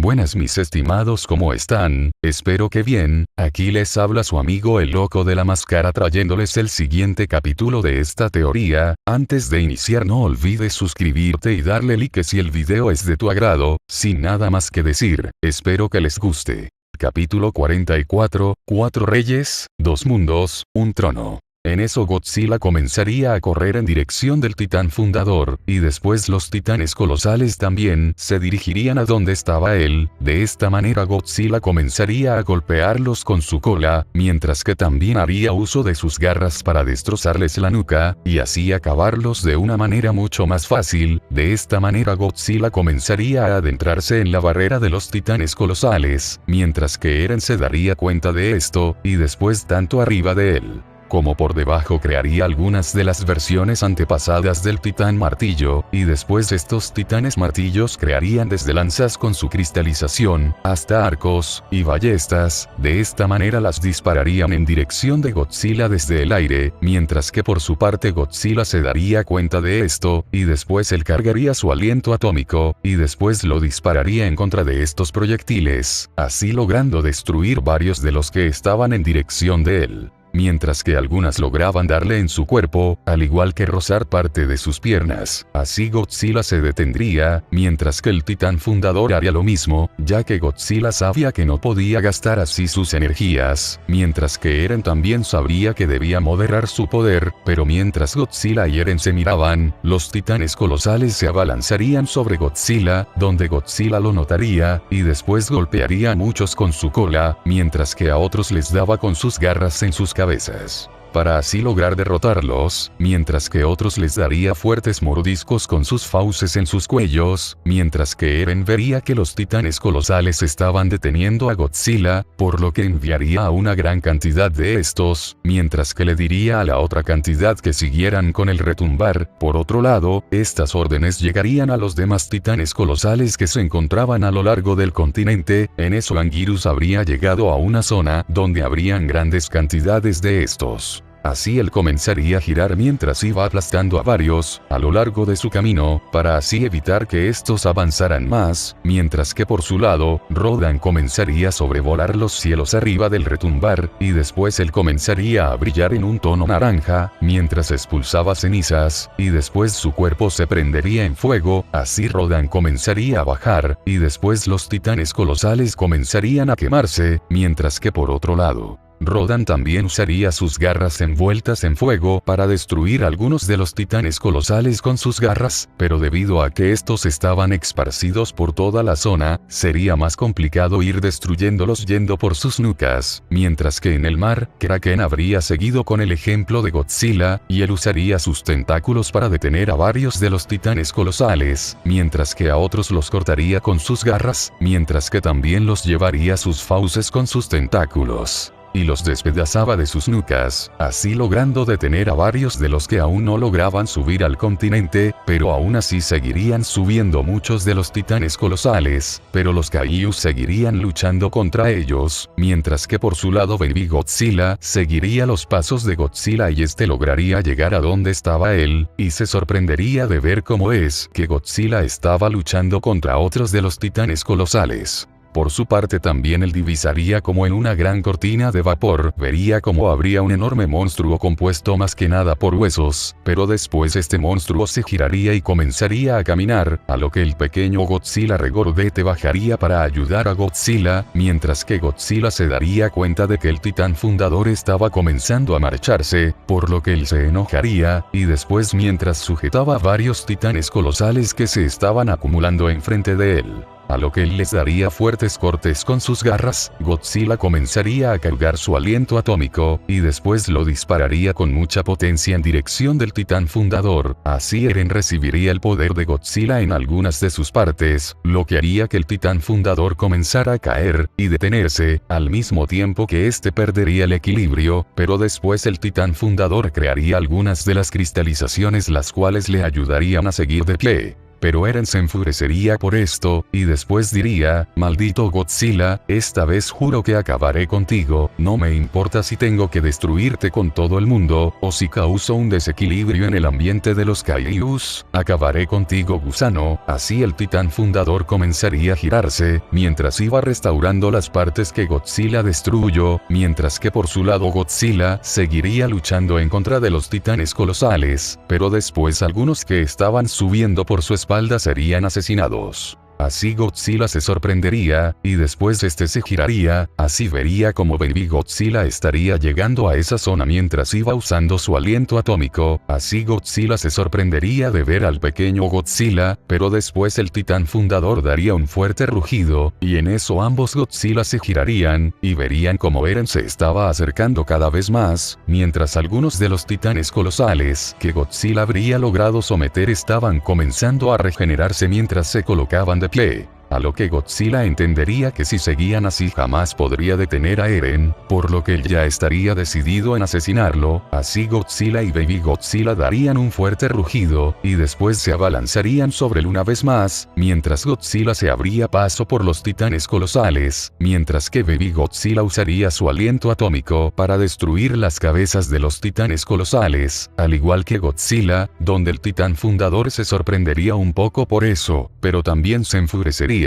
Buenas mis estimados, ¿cómo están? Espero que bien. Aquí les habla su amigo el loco de la máscara trayéndoles el siguiente capítulo de esta teoría. Antes de iniciar no olvides suscribirte y darle like si el video es de tu agrado. Sin nada más que decir, espero que les guste. Capítulo 44, 4 reyes, 2 mundos, un trono. En eso Godzilla comenzaría a correr en dirección del titán fundador, y después los titanes colosales también se dirigirían a donde estaba él. De esta manera Godzilla comenzaría a golpearlos con su cola, mientras que también haría uso de sus garras para destrozarles la nuca, y así acabarlos de una manera mucho más fácil. De esta manera Godzilla comenzaría a adentrarse en la barrera de los titanes colosales, mientras que Eren se daría cuenta de esto, y después tanto arriba de él como por debajo crearía algunas de las versiones antepasadas del titán martillo, y después estos titanes martillos crearían desde lanzas con su cristalización, hasta arcos, y ballestas. De esta manera las dispararían en dirección de Godzilla desde el aire, mientras que por su parte Godzilla se daría cuenta de esto, y después él cargaría su aliento atómico, y después lo dispararía en contra de estos proyectiles, así logrando destruir varios de los que estaban en dirección de él. Mientras que algunas lograban darle en su cuerpo, al igual que rozar parte de sus piernas. Así Godzilla se detendría, mientras que el titán fundador haría lo mismo, ya que Godzilla sabía que no podía gastar así sus energías, mientras que Eren también sabría que debía moderar su poder, pero mientras Godzilla y Eren se miraban, los titanes colosales se abalanzarían sobre Godzilla, donde Godzilla lo notaría, y después golpearía a muchos con su cola, mientras que a otros les daba con sus garras en sus cabezas, para así lograr derrotarlos, mientras que otros les daría fuertes mordiscos con sus fauces en sus cuellos, mientras que Eren vería que los titanes colosales estaban deteniendo a Godzilla, por lo que enviaría a una gran cantidad de estos, mientras que le diría a la otra cantidad que siguieran con el retumbar. Por otro lado, estas órdenes llegarían a los demás titanes colosales que se encontraban a lo largo del continente. En eso Anguirus habría llegado a una zona donde habrían grandes cantidades de estos. Así él comenzaría a girar mientras iba aplastando a varios, a lo largo de su camino, para así evitar que estos avanzaran más, mientras que por su lado, Rodan comenzaría a sobrevolar los cielos arriba del retumbar, y después él comenzaría a brillar en un tono naranja, mientras expulsaba cenizas, y después su cuerpo se prendería en fuego. Así Rodan comenzaría a bajar, y después los titanes colosales comenzarían a quemarse, mientras que por otro lado, Rodan también usaría sus garras envueltas en fuego para destruir algunos de los titanes colosales con sus garras, pero debido a que estos estaban esparcidos por toda la zona, sería más complicado ir destruyéndolos yendo por sus nucas, mientras que en el mar, Kraken habría seguido con el ejemplo de Godzilla, y él usaría sus tentáculos para detener a varios de los titanes colosales, mientras que a otros los cortaría con sus garras, mientras que también los llevaría sus fauces con sus tentáculos y los despedazaba de sus nucas, así logrando detener a varios de los que aún no lograban subir al continente, pero aún así seguirían subiendo muchos de los titanes colosales, pero los Kaijus seguirían luchando contra ellos, mientras que por su lado Baby Godzilla seguiría los pasos de Godzilla y este lograría llegar a donde estaba él, y se sorprendería de ver cómo es que Godzilla estaba luchando contra otros de los titanes colosales. Por su parte también él divisaría como en una gran cortina de vapor, vería como habría un enorme monstruo compuesto más que nada por huesos, pero después este monstruo se giraría y comenzaría a caminar, a lo que el pequeño Godzilla regordete bajaría para ayudar a Godzilla, mientras que Godzilla se daría cuenta de que el titán fundador estaba comenzando a marcharse, por lo que él se enojaría, y después mientras sujetaba a varios titanes colosales que se estaban acumulando enfrente de él, a lo que él les daría fuertes cortes con sus garras, Godzilla comenzaría a cargar su aliento atómico, y después lo dispararía con mucha potencia en dirección del titán fundador. Así Eren recibiría el poder de Godzilla en algunas de sus partes, lo que haría que el titán fundador comenzara a caer y detenerse, al mismo tiempo que este perdería el equilibrio, pero después el titán fundador crearía algunas de las cristalizaciones las cuales le ayudarían a seguir de pie. pero Eren se enfurecería por esto, y después diría, maldito Godzilla, esta vez juro que acabaré contigo, no me importa si tengo que destruirte con todo el mundo, o si causo un desequilibrio en el ambiente de los Kaijus, acabaré contigo gusano. Así el titán fundador comenzaría a girarse, mientras iba restaurando las partes que Godzilla destruyó, mientras que por su lado Godzilla seguiría luchando en contra de los titanes colosales, pero después algunos que estaban subiendo por su espalda serían asesinados. Así Godzilla se sorprendería, y después este se giraría, así vería como Baby Godzilla estaría llegando a esa zona mientras iba usando su aliento atómico, así Godzilla se sorprendería de ver al pequeño Godzilla, pero después el titán fundador daría un fuerte rugido, y en eso ambos Godzilla se girarían, y verían como Eren se estaba acercando cada vez más, mientras algunos de los titanes colosales que Godzilla habría logrado someter estaban comenzando a regenerarse mientras se colocaban de pie, a lo que Godzilla entendería que si seguían así jamás podría detener a Eren, por lo que él ya estaría decidido en asesinarlo, así Godzilla y Baby Godzilla darían un fuerte rugido, y después se abalanzarían sobre él una vez más, mientras Godzilla se abría paso por los titanes colosales, mientras que Baby Godzilla usaría su aliento atómico para destruir las cabezas de los titanes colosales, al igual que Godzilla, donde el titán fundador se sorprendería un poco por eso, pero también se enfurecería,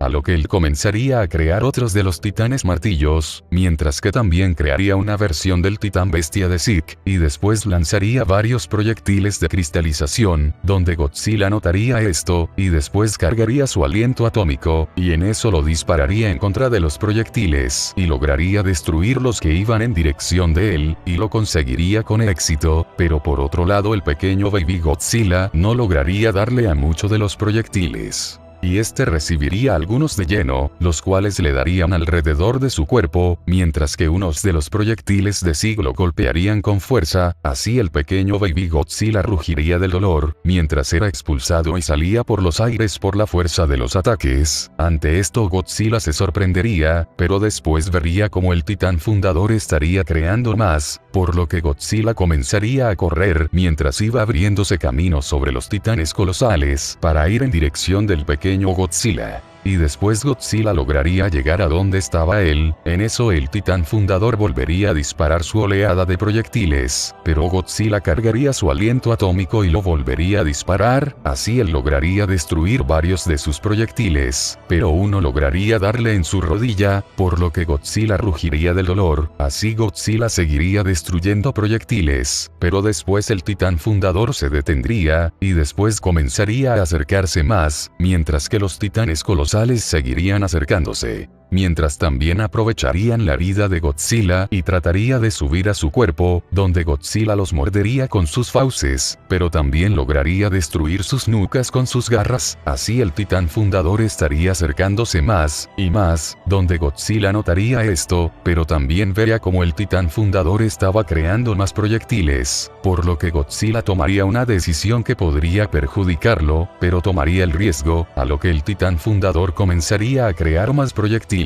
a lo que él comenzaría a crear otros de los titanes martillos, mientras que también crearía una versión del titán bestia de Zeke, y después lanzaría varios proyectiles de cristalización, donde Godzilla notaría esto, y después cargaría su aliento atómico, y en eso lo dispararía en contra de los proyectiles, y lograría destruir los que iban en dirección de él, y lo conseguiría con éxito, pero por otro lado el pequeño Baby Godzilla no lograría darle a muchos de los proyectiles. Y este recibiría algunos de lleno, los cuales le darían alrededor de su cuerpo, mientras que unos de los proyectiles de Zeke lo golpearían con fuerza, así el pequeño Baby Godzilla rugiría del dolor, mientras era expulsado y salía por los aires por la fuerza de los ataques. Ante esto Godzilla se sorprendería, pero después vería como el titán fundador estaría creando más, por lo que Godzilla comenzaría a correr mientras iba abriéndose camino sobre los titanes colosales para ir en dirección del pequeño Godzilla. Y después Godzilla lograría llegar a donde estaba él, en eso el titán fundador volvería a disparar su oleada de proyectiles, pero Godzilla cargaría su aliento atómico y lo volvería a disparar, así él lograría destruir varios de sus proyectiles, pero uno lograría darle en su rodilla, por lo que Godzilla rugiría del dolor, así Godzilla seguiría destruyendo proyectiles, pero después el titán fundador se detendría, y después comenzaría a acercarse más, mientras que los titanes colosales seguirían acercándose, mientras también aprovecharían la herida de Godzilla y trataría de subir a su cuerpo, donde Godzilla los mordería con sus fauces, pero también lograría destruir sus nucas con sus garras, así el titán fundador estaría acercándose más y más, donde Godzilla notaría esto, pero también vería como el titán fundador estaba creando más proyectiles, por lo que Godzilla tomaría una decisión que podría perjudicarlo, pero tomaría el riesgo, a lo que el titán fundador comenzaría a crear más proyectiles.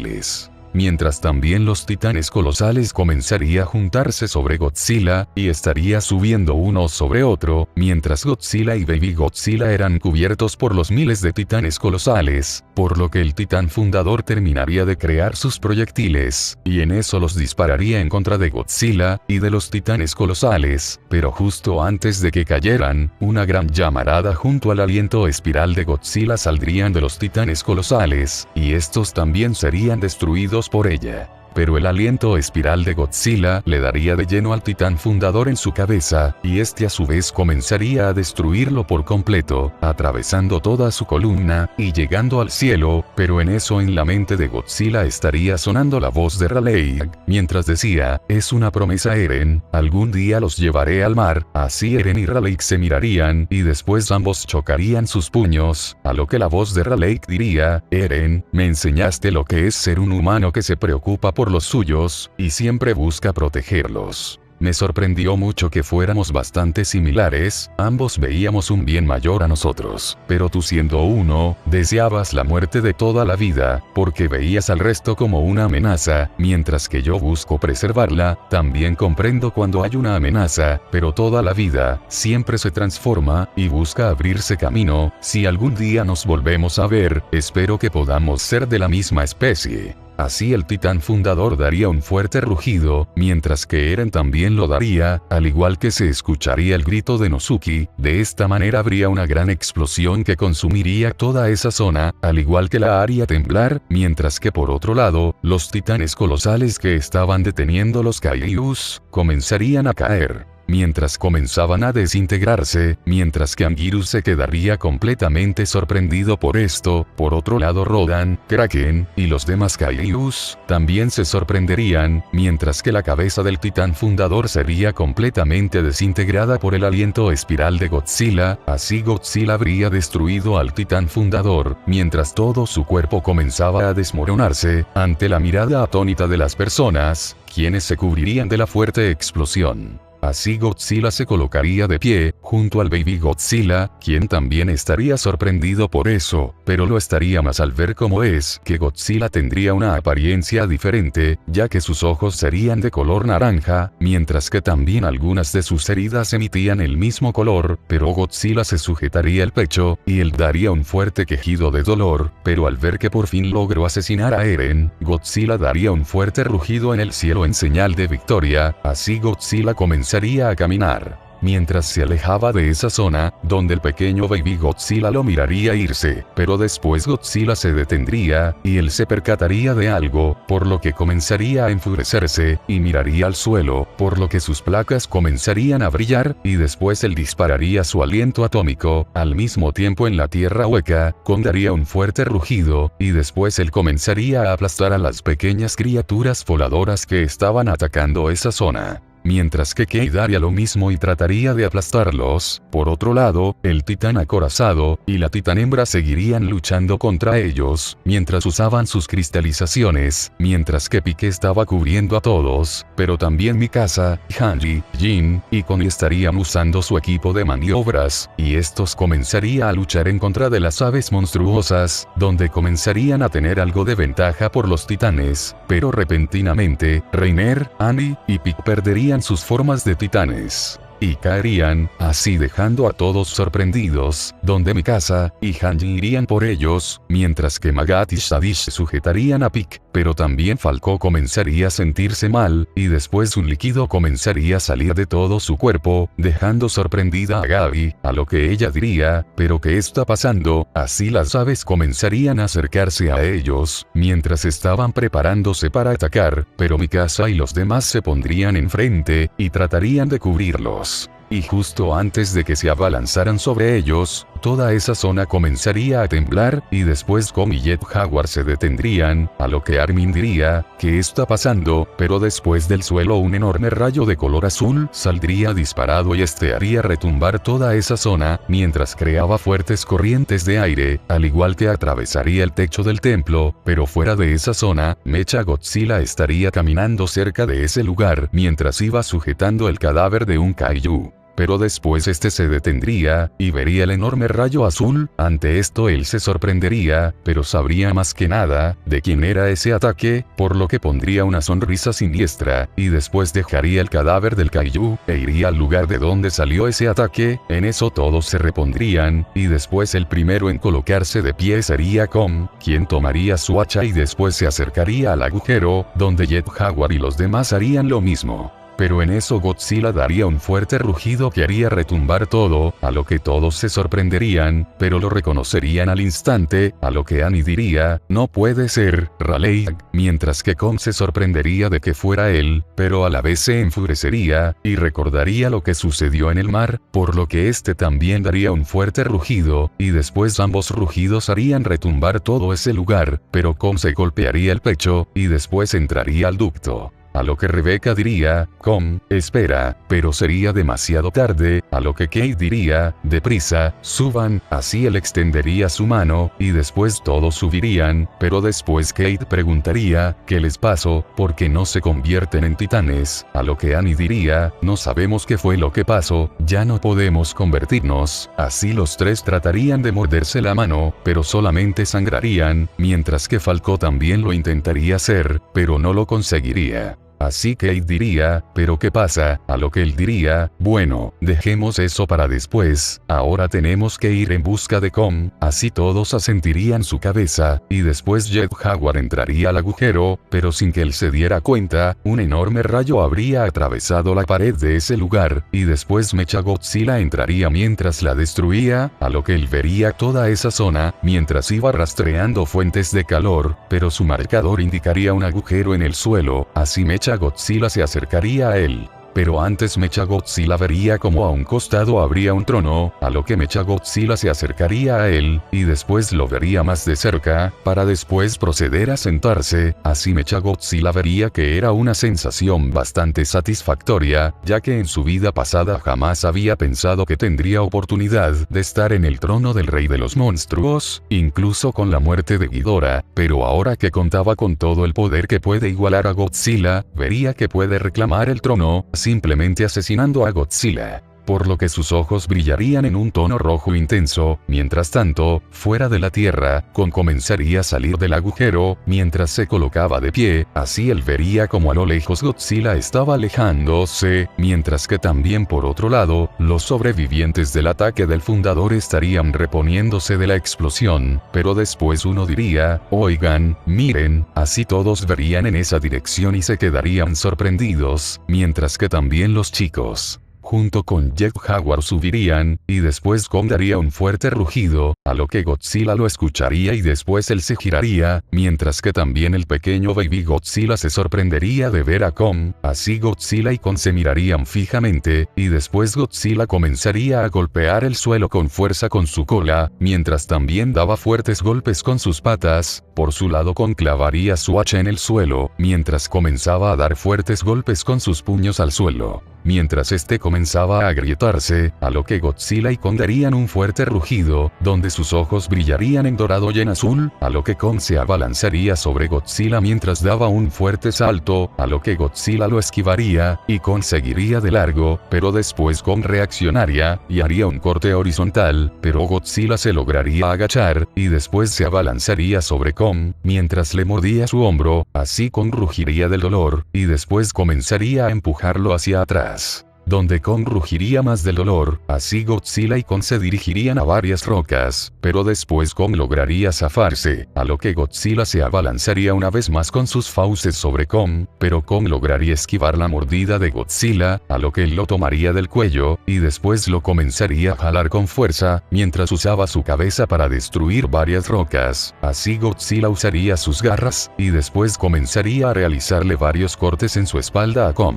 Mientras también los titanes colosales comenzaría a juntarse sobre Godzilla, y estaría subiendo uno sobre otro, mientras Godzilla y Baby Godzilla eran cubiertos por los miles de titanes colosales, por lo que el titán fundador terminaría de crear sus proyectiles, y en eso los dispararía en contra de Godzilla, y de los titanes colosales, pero justo antes de que cayeran, una gran llamarada junto al aliento espiral de Godzilla saldrían de los titanes colosales, y estos también serían destruidos por ella. Pero el aliento espiral de Godzilla le daría de lleno al titán fundador en su cabeza, y este a su vez comenzaría a destruirlo por completo, atravesando toda su columna, y llegando al cielo, pero en eso en la mente de Godzilla estaría sonando la voz de Raleigh, mientras decía, es una promesa Eren, algún día los llevaré al mar, así Eren y Raleigh se mirarían, y después ambos chocarían sus puños, a lo que la voz de Raleigh diría, Eren, me enseñaste lo que es ser un humano que se preocupa por los suyos, y siempre busca protegerlos. Me sorprendió mucho que fuéramos bastante similares, ambos veíamos un bien mayor a nosotros, pero tú siendo uno, deseabas la muerte de toda la vida, porque veías al resto como una amenaza, mientras que yo busco preservarla. También comprendo cuando hay una amenaza, pero toda la vida, siempre se transforma, y busca abrirse camino. Si algún día nos volvemos a ver, espero que podamos ser de la misma especie. Así el titán fundador daría un fuerte rugido, mientras que Eren también lo daría, al igual que se escucharía el grito de Nozuki. De esta manera habría una gran explosión que consumiría toda esa zona, al igual que la área templar, mientras que por otro lado, los titanes colosales que estaban deteniendo los Kaijus, comenzarían a caer. Mientras comenzaban a desintegrarse, mientras que Anguirus se quedaría completamente sorprendido por esto. Por otro lado, Rodan, Kraken, y los demás Kaijus, también se sorprenderían, mientras que la cabeza del titán fundador sería completamente desintegrada por el aliento espiral de Godzilla. Así Godzilla habría destruido al titán fundador, mientras todo su cuerpo comenzaba a desmoronarse, ante la mirada atónita de las personas, quienes se cubrirían de la fuerte explosión. Así Godzilla se colocaría de pie, junto al Baby Godzilla, quien también estaría sorprendido por eso, pero lo estaría más al ver cómo es que Godzilla tendría una apariencia diferente, ya que sus ojos serían de color naranja, mientras que también algunas de sus heridas emitían el mismo color, pero Godzilla se sujetaría el pecho, y él daría un fuerte quejido de dolor, pero al ver que por fin logró asesinar a Eren, Godzilla daría un fuerte rugido en el cielo en señal de victoria. Así Godzilla comenzaría a caminar. Mientras se alejaba de esa zona, donde el pequeño Baby Godzilla lo miraría irse, pero después Godzilla se detendría, y él se percataría de algo, por lo que comenzaría a enfurecerse, y miraría al suelo, por lo que sus placas comenzarían a brillar, y después él dispararía su aliento atómico. Al mismo tiempo en la tierra hueca, Kong daría un fuerte rugido, y después él comenzaría a aplastar a las pequeñas criaturas voladoras que estaban atacando esa zona. Mientras que Kei daría lo mismo y trataría de aplastarlos. Por otro lado, el titán acorazado y la titán hembra seguirían luchando contra ellos, mientras usaban sus cristalizaciones, mientras que Pike estaba cubriendo a todos, pero también Mikasa, Hanji, Jin y Connie estarían usando su equipo de maniobras, y estos comenzarían a luchar en contra de las aves monstruosas, donde comenzarían a tener algo de ventaja por los titanes, pero repentinamente, Reiner, Annie y Pike perderían sus formas de titanes y caerían, así dejando a todos sorprendidos, donde Mikasa y Hanji irían por ellos, mientras que Magat y Shadish sujetarían a Pike, pero también Falco comenzaría a sentirse mal, y después un líquido comenzaría a salir de todo su cuerpo, dejando sorprendida a Gabi, a lo que ella diría, ¿pero qué está pasando? Así las aves comenzarían a acercarse a ellos, mientras estaban preparándose para atacar, pero Mikasa y los demás se pondrían enfrente, y tratarían de cubrirlos. Y justo antes de que se abalanzaran sobre ellos, toda esa zona comenzaría a temblar, y después Kong y Jet Jaguar se detendrían, a lo que Armin diría, ¿qué está pasando? Pero después del suelo un enorme rayo de color azul saldría disparado y este haría retumbar toda esa zona, mientras creaba fuertes corrientes de aire, al igual que atravesaría el techo del templo. Pero fuera de esa zona, Mecha Godzilla estaría caminando cerca de ese lugar, mientras iba sujetando el cadáver de un kaiju. Pero después este se detendría, y vería el enorme rayo azul. Ante esto él se sorprendería, pero sabría más que nada, de quién era ese ataque, por lo que pondría una sonrisa siniestra, y después dejaría el cadáver del kaiju, e iría al lugar de donde salió ese ataque. En eso todos se repondrían, y después el primero en colocarse de pie sería Kong, quien tomaría su hacha y después se acercaría al agujero, donde Jet Jaguar y los demás harían lo mismo. Pero en eso Godzilla daría un fuerte rugido que haría retumbar todo, a lo que todos se sorprenderían, pero lo reconocerían al instante, a lo que Annie diría, no puede ser, Raleigh, mientras que Kong se sorprendería de que fuera él, pero a la vez se enfurecería, y recordaría lo que sucedió en el mar, por lo que este también daría un fuerte rugido, y después ambos rugidos harían retumbar todo ese lugar, pero Kong se golpearía el pecho, y después entraría al ducto. a lo que Rebecca diría, Kong, espera, pero sería demasiado tarde, a lo que Kate diría, deprisa, suban, así él extendería su mano, y después todos subirían, pero después Kate preguntaría, ¿qué les pasó? ¿Por qué no se convierten en titanes? A lo que Annie diría, no sabemos qué fue lo que pasó, ya no podemos convertirnos, así los tres tratarían de morderse la mano, pero solamente sangrarían, mientras que Falco también lo intentaría hacer, pero no lo conseguiría. Así Kate diría, ¿pero qué pasa? A lo que él diría, bueno, dejemos eso para después, ahora tenemos que ir en busca de Kong, así todos asentirían su cabeza, y después Jet Jaguar entraría al agujero, pero sin que él se diera cuenta, un enorme rayo habría atravesado la pared de ese lugar, y después Mechagodzilla entraría mientras la destruía, a lo que él vería toda esa zona, mientras iba rastreando fuentes de calor, pero su marcador indicaría un agujero en el suelo, así Mechagodzilla se acercaría a él. Pero antes Mechagodzilla vería como a un costado habría un trono, a lo que Mechagodzilla se acercaría a él, y después lo vería más de cerca, para después proceder a sentarse, así Mechagodzilla vería que era una sensación bastante satisfactoria, ya que en su vida pasada jamás había pensado que tendría oportunidad de estar en el trono del rey de los monstruos, incluso con la muerte de Ghidorah, pero ahora que contaba con todo el poder que puede igualar a Godzilla, vería que puede reclamar el trono, simplemente asesinando a Godzilla. Por lo que sus ojos brillarían en un tono rojo intenso, mientras tanto, fuera de la tierra, Kong comenzaría a salir del agujero, mientras se colocaba de pie, así él vería como a lo lejos Godzilla estaba alejándose, mientras que también por otro lado, los sobrevivientes del ataque del fundador estarían reponiéndose de la explosión, pero después uno diría, oigan, miren, así todos verían en esa dirección y se quedarían sorprendidos, mientras que también los chicos junto con Jet Jaguar subirían, y después Kong daría un fuerte rugido, a lo que Godzilla lo escucharía y después él se giraría, mientras que también el pequeño Baby Godzilla se sorprendería de ver a Kong, así Godzilla y Kong se mirarían fijamente, y después Godzilla comenzaría a golpear el suelo con fuerza con su cola, mientras también daba fuertes golpes con sus patas, por su lado Kong clavaría su hacha en el suelo, mientras comenzaba a dar fuertes golpes con sus puños al suelo. Mientras este comenzaba a agrietarse, a lo que Godzilla y Kong darían un fuerte rugido, donde sus ojos brillarían en dorado y en azul, a lo que Kong se abalanzaría sobre Godzilla mientras daba un fuerte salto, a lo que Godzilla lo esquivaría, y Kong seguiría de largo, pero después Kong reaccionaría, y haría un corte horizontal, pero Godzilla se lograría agachar, y después se abalanzaría sobre Kong, mientras le mordía su hombro, así Kong rugiría del dolor, y después comenzaría a empujarlo hacia atrás. Donde Kong rugiría más del dolor, así Godzilla y Kong se dirigirían a varias rocas, pero después Kong lograría zafarse, a lo que Godzilla se abalanzaría una vez más con sus fauces sobre Kong, pero Kong lograría esquivar la mordida de Godzilla, a lo que él lo tomaría del cuello, y después lo comenzaría a jalar con fuerza, mientras usaba su cabeza para destruir varias rocas, así Godzilla usaría sus garras, y después comenzaría a realizarle varios cortes en su espalda a Kong.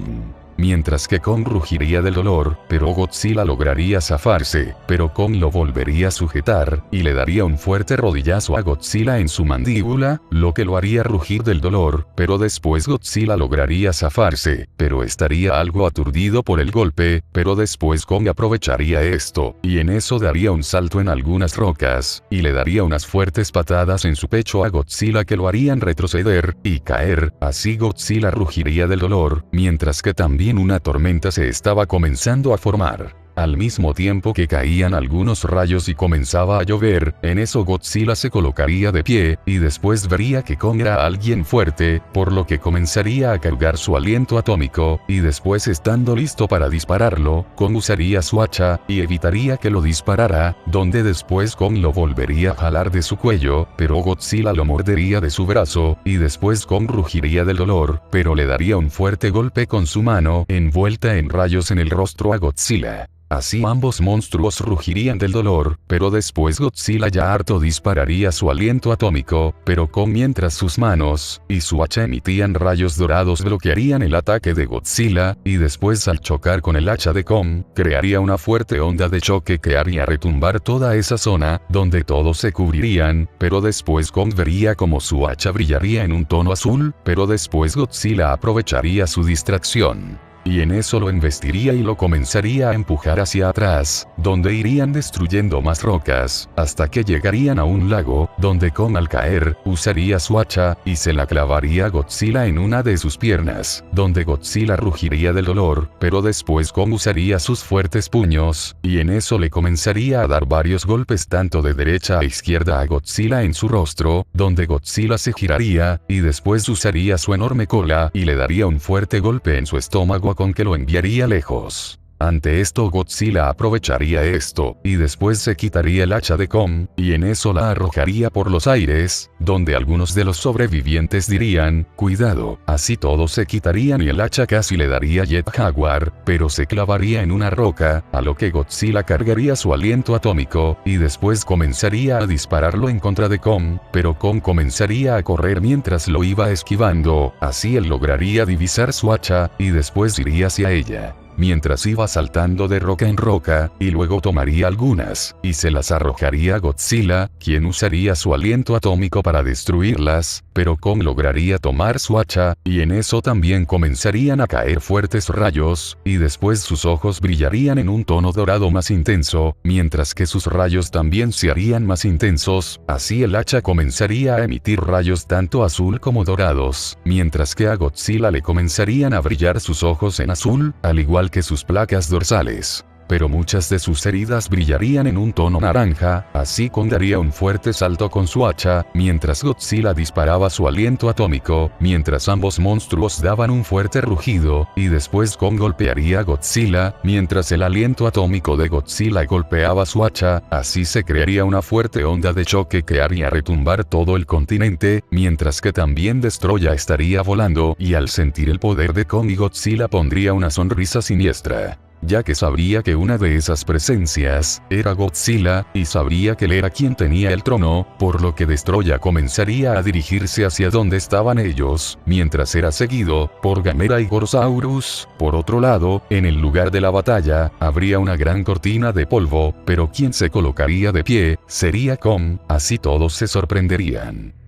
Mientras que Kong rugiría del dolor, pero Godzilla lograría zafarse, pero Kong lo volvería a sujetar, y le daría un fuerte rodillazo a Godzilla en su mandíbula, lo que lo haría rugir del dolor, pero después Godzilla lograría zafarse, pero estaría algo aturdido por el golpe, pero después Kong aprovecharía esto, y en eso daría un salto en algunas rocas, y le daría unas fuertes patadas en su pecho a Godzilla que lo harían retroceder, y caer, así Godzilla rugiría del dolor, mientras que también una tormenta se estaba comenzando a formar. Al mismo tiempo que caían algunos rayos y comenzaba a llover, en eso Godzilla se colocaría de pie, y después vería que Kong era alguien fuerte, por lo que comenzaría a cargar su aliento atómico, y después estando listo para dispararlo, Kong usaría su hacha, y evitaría que lo disparara, donde después Kong lo volvería a jalar de su cuello, pero Godzilla lo mordería de su brazo, y después Kong rugiría del dolor, pero le daría un fuerte golpe con su mano, envuelta en rayos en el rostro a Godzilla. Así ambos monstruos rugirían del dolor, pero después Godzilla ya harto dispararía su aliento atómico, pero Kong mientras sus manos y su hacha emitían rayos dorados bloquearían el ataque de Godzilla, y después al chocar con el hacha de Kong, crearía una fuerte onda de choque que haría retumbar toda esa zona, donde todos se cubrirían, pero después Kong vería como su hacha brillaría en un tono azul, pero después Godzilla aprovecharía su distracción. Y en eso lo embestiría y lo comenzaría a empujar hacia atrás, donde irían destruyendo más rocas, hasta que llegarían a un lago, donde Kong al caer, usaría su hacha, y se la clavaría a Godzilla en una de sus piernas, donde Godzilla rugiría del dolor, pero después Kong usaría sus fuertes puños, y en eso le comenzaría a dar varios golpes tanto de derecha a izquierda a Godzilla en su rostro, donde Godzilla se giraría, y después usaría su enorme cola, y le daría un fuerte golpe en su estómago con que lo enviaría lejos. Ante esto Godzilla aprovecharía esto, y después se quitaría el hacha de Kong, y en eso la arrojaría por los aires, donde algunos de los sobrevivientes dirían, cuidado, así todos se quitarían y el hacha casi le daría Jet Jaguar, pero se clavaría en una roca, a lo que Godzilla cargaría su aliento atómico, y después comenzaría a dispararlo en contra de Kong, pero Kong comenzaría a correr mientras lo iba esquivando, así él lograría divisar su hacha, y después iría hacia ella. Mientras iba saltando de roca en roca, y luego tomaría algunas, y se las arrojaría a Godzilla, quien usaría su aliento atómico para destruirlas, pero Kong lograría tomar su hacha, y en eso también comenzarían a caer fuertes rayos, y después sus ojos brillarían en un tono dorado más intenso, mientras que sus rayos también se harían más intensos, así el hacha comenzaría a emitir rayos tanto azul como dorados, mientras que a Godzilla le comenzarían a brillar sus ojos en azul, al igual que sus placas dorsales. Pero muchas de sus heridas brillarían en un tono naranja, así Kong daría un fuerte salto con su hacha, mientras Godzilla disparaba su aliento atómico, mientras ambos monstruos daban un fuerte rugido, y después Kong golpearía a Godzilla, mientras el aliento atómico de Godzilla golpeaba su hacha, así se crearía una fuerte onda de choque que haría retumbar todo el continente, mientras que también Destroya estaría volando, y al sentir el poder de Kong y Godzilla pondría una sonrisa siniestra, ya que sabría que una de esas presencias era Godzilla, y sabría que él era quien tenía el trono, por lo que Destroya comenzaría a dirigirse hacia donde estaban ellos, mientras era seguido por Gamera y Gorosaurus. Por otro lado, en el lugar de la batalla, habría una gran cortina de polvo, pero quien se colocaría de pie, sería Kong, así todos se sorprenderían.